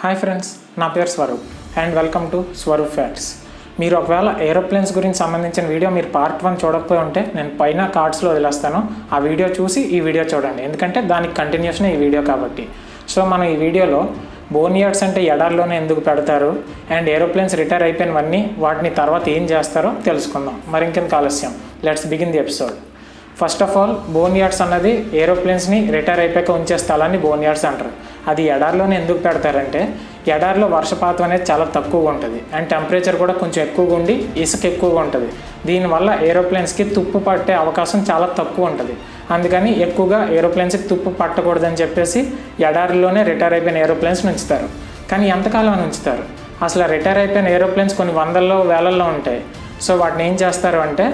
Hi friends, నా పేరు Swaroop and welcome to Swaroop facts. మీరు ఒకవేళ ఏరోప్లేన్స్ గురించి సంబంధించిన వీడియో మీరు పార్ట్ 1 చూడకపోయి ఉంటే నేను పైన కార్డ్స్లో వదిలేస్తాను. ఆ వీడియో చూసి ఈ వీడియో చూడండి, ఎందుకంటే దానికి కంటిన్యూషన్ ఈ వీడియో కాబట్టి. సో మనం ఈ వీడియోలో బోనియార్డ్స్ అంటే ఎడార్లోనే ఎందుకు పెడతారు అండ్ ఏరోప్లేన్స్ రిటైర్ అయిపోయినవన్నీ వాటిని తర్వాత ఏం చేస్తారో తెలుసుకుందాం. మరి ఇంకెందుకు ఆలస్యం, let's begin the episode. First of all, boneyards అన్నది ఏరోప్లేన్స్ని రిటైర్ అయిపోయాక ఉంచే స్థలాన్ని బోనియార్డ్స్ అంటారు. అది ఎడార్లోనే ఎందుకు పెడతారంటే ఎడార్లో వర్షపాతం అనేది చాలా తక్కువగా ఉంటుంది అండ్ టెంపరేచర్ కూడా కొంచెం ఎక్కువగా ఉండి ఇసుక ఎక్కువగా ఉంటుంది. దీనివల్ల ఏరోప్లేన్స్కి తుప్పు పట్టే అవకాశం చాలా తక్కువ ఉంటుంది. అందుకని ఎక్కువగా ఏరోప్లేన్స్కి తుప్పు పట్టకూడదని చెప్పేసి ఎడారిలోనే రిటైర్ అయిపోయిన ఏరోప్లేన్స్ ఉంచుతారు. కానీ ఎంతకాలం అని ఉంచుతారు? అసలు రిటైర్ అయిపోయిన ఏరోప్లేన్స్ కొన్ని వందల్లో వేలల్లో ఉంటాయి. సో వాటిని ఏం చేస్తారు అంటే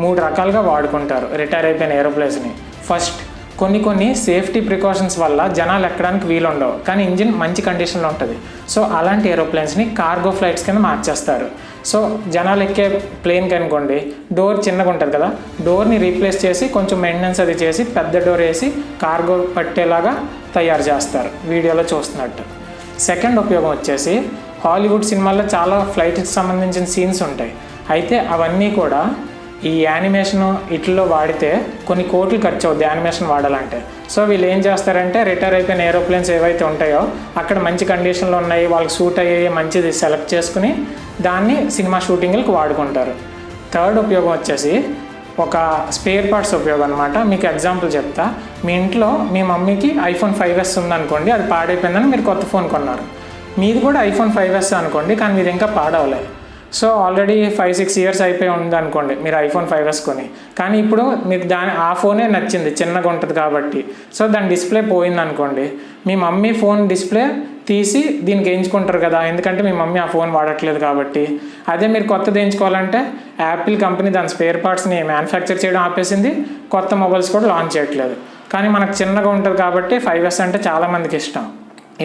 3 రకాలుగా వాడుకుంటారు రిటైర్ అయిపోయిన ఏరోప్లేన్స్ని. ఫస్ట్, కొన్ని సేఫ్టీ ప్రికాషన్స్ వల్ల జనాలు ఎక్కడానికి వీలుండవు కానీ ఇంజిన్ మంచి కండిషన్లో ఉంటుంది. సో అలాంటి ఏరోప్లేన్స్ని కార్గో ఫ్లైట్స్ కింద మార్చేస్తారు. సో జనాలు ఎక్కే ప్లేన్కి అనుకోండి, డోర్ చిన్నగా ఉంటుంది కదా, డోర్ని రీప్లేస్ చేసి కొంచెం మెయింటెనెన్స్ అది చేసి పెద్ద డోర్ వేసి కార్గో పట్టేలాగా తయారు చేస్తారు, వీడియోలో చూస్తున్నట్టు. సెకండ్ ఉపయోగం వచ్చేసి, హాలీవుడ్ సినిమాల్లో చాలా ఫ్లైట్కి సంబంధించిన సీన్స్ ఉంటాయి. అయితే అవన్నీ కూడా ఈ యానిమేషన్ ఇట్లలో వాడితే కొన్ని కోట్లు ఖర్చు అవుద్ది యానిమేషన్ వాడాలంటే. సో వీళ్ళు ఏం చేస్తారంటే రిటైర్ అయిపోయిన ఏరోప్లేన్స్ ఏవైతే ఉంటాయో అక్కడ మంచి కండిషన్లో ఉన్నాయి, వాళ్ళకి సూట్ అయ్యే మంచిది సెలెక్ట్ చేసుకుని దాన్ని సినిమా షూటింగ్లకు వాడుకుంటారు. థర్డ్ ఉపయోగం వచ్చేసి ఒక స్పేర్ పార్ట్స్ ఉపయోగం అనమాట. మీకు ఎగ్జాంపుల్ చెప్తా. మీ ఇంట్లో మీ మమ్మీకి iPhone 5s ఉందనుకోండి, అది పాడైపోయిందని మీరు కొత్త ఫోన్ కొన్నారు. మీది కూడా iPhone 5s అనుకోండి, కానీ మీరు ఇంకా పాడవలేదు. సో ఆల్రెడీ 5-6 ఇయర్స్ అయిపోయి ఉంది అనుకోండి మీరు iPhone 5s కొని, కానీ ఇప్పుడు మీకు ఆ ఫోనే నచ్చింది, చిన్నగా ఉంటుంది కాబట్టి. సో దాని డిస్ప్లే పోయింది అనుకోండి, మీ మమ్మీ ఫోన్ డిస్ప్లే తీసి దీనికి వేయించుకుంటారు కదా, ఎందుకంటే మీ మమ్మీ ఆ ఫోన్ వాడట్లేదు కాబట్టి. అదే మీరు కొత్తది వేయించుకోవాలంటే యాపిల్ కంపెనీ దాని స్పేర్ పార్ట్స్ని మ్యానుఫ్యాక్చర్ చేయడం ఆపేసింది, కొత్త మొబైల్స్ కూడా లాంచ్ చేయట్లేదు. కానీ మనకు చిన్నగా ఉంటుంది కాబట్టి 5s అంటే చాలామందికి ఇష్టం.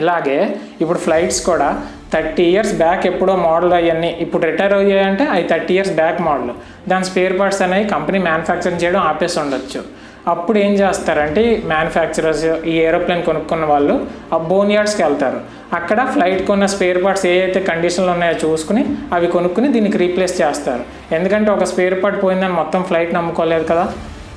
ఇలాగే ఇప్పుడు ఫ్లైట్స్ కూడా 30 ఇయర్స్ బ్యాక్ ఎప్పుడో మోడల్ అవన్నీ ఇప్పుడు రిటైర్ అయ్యాయంటే అవి 30 ఇయర్స్ బ్యాక్ మోడల్. దాని స్పేర్ పార్ట్స్ అనేవి కంపెనీ మ్యానుఫ్యాక్చరింగ్ చేయడం ఆపేసి ఉండొచ్చు. అప్పుడు ఏం చేస్తారంటే మ్యానుఫ్యాక్చరర్స్ ఈ ఏరోప్లేన్ కొనుక్కున్న వాళ్ళు ఆ బోనియార్డ్స్కి వెళ్తారు. అక్కడ ఫ్లైట్ కొన్న స్పేర్ పార్ట్స్ ఏ అయితే కండిషన్లో ఉన్నాయో చూసుకుని అవి కొనుక్కుని దీనికి రీప్లేస్ చేస్తారు. ఎందుకంటే ఒక స్పేర్ పార్ట్ పోయిందని మొత్తం ఫ్లైట్ నమ్ముకోలేదు కదా.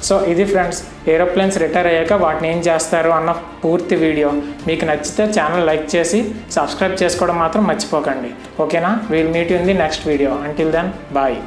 సో ఇది ఫ్రెండ్స్, ఏరోప్లేన్స్ రిటైర్ అయ్యాక వాటిని ఏం చేస్తారు అన్న పూర్తి వీడియో. మీకు నచ్చితే ఛానల్ లైక్ చేసి సబ్స్క్రైబ్ చేసుకోవడం మాత్రం మర్చిపోకండి. ఓకేనా? Will meet you in the next video. Until then, bye.